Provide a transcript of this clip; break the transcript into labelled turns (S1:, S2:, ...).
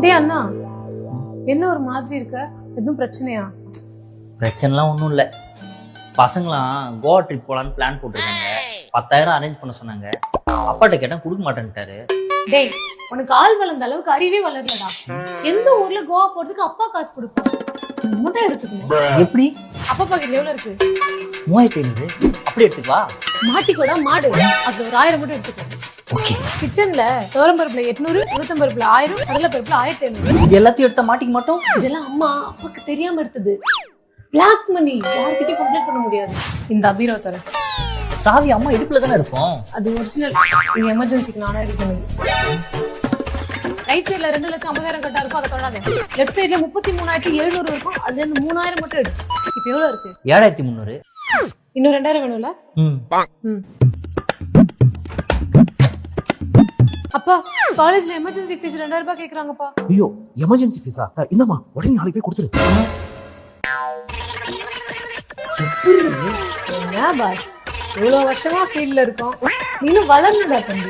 S1: டேய் அண்ணா, என்ன ஒரு மாதிரி இருக்க? எதுவும் பிரச்சனையா?
S2: பிரச்சனைலாம் ஒன்றும் இல்லை. பசங்களாம் கோவா ட்ரிப் போகலான்னு பிளான் போட்டிருக்காங்க. 10,000 அரேஞ்ச் பண்ண சொன்னாங்க. அப்பாட்ட கேட்டேன், கொடுக்க மாட்டேன்ட்டாரு.
S1: டேய், உனக்கு ஆள் வளர்ந்த அளவுக்கு அறிவே வளரலடா. எந்த ஊர்ல கோவா போறதுக்கு அப்பா காசு கொடுப்பான்? மட்டும் எடுத்துக்கணும்.
S2: எப்படி?
S1: அப்பா பாக்கெட்ல எவ்வளவு இருக்கு?
S2: 3500. அப்படி எடுத்துக்கவா?
S1: மாட்டிக்கோடா மாடு. அது ஒரு 1000 மட்டும் எடுத்துக்கோ.
S2: ஓகே.
S1: கிச்சன்ல துவரம்பருப்புல 800, உளுத்தம்பருப்புல 1000, கடலைப்பருப்புல 1500.
S2: இது எல்லாத்தையும் எடுத்த மாட்டிக்க மாட்டோம்.
S1: இதெல்லாம் அம்மா அப்பாக்கு தெரியாம எடுத்தது. பிளாக் மணி, யார்கிட்டயும் கம்ப்ளைண்ட் பண்ண முடியாது. இந்த அபீரோ தர
S2: சாவி அம்மா இடுப்புல தானே இருக்கும்.
S1: அது ஒரிஜினல். இது எமர்ஜென்சிக்கு நானா ரெடி பண்ணது. ரைட் சைடுல 2,50,000 கட்டா இருக்கும், அதை தொடாத. லெஃப்ட் சைடுல 33,700 இருக்கும், அதுல இருந்து 3,000 மட்டும் எடுத்து. இப்ப எவ்வளவு இருக்கு?
S2: 7,300.
S1: இன்னும் 2,000 வேணும்ல? அப்பா, காலேஜ்ல எமர்ஜென்சி ஃபீஸ் 2,000 ரூபாய் கேக்குறாங்கப்பா.
S3: ஐயோ, எமர்ஜென்சி ஃபீஸா? இந்தம்மா உடனே நாளைக்கு போய் கொடுத்துரு.
S1: என்ன பாஸ், இவ்வளவு வருஷமா ஃபீல்ட்ல இருக்கோம், நீனும் வளர்ந்துடா தம்பி.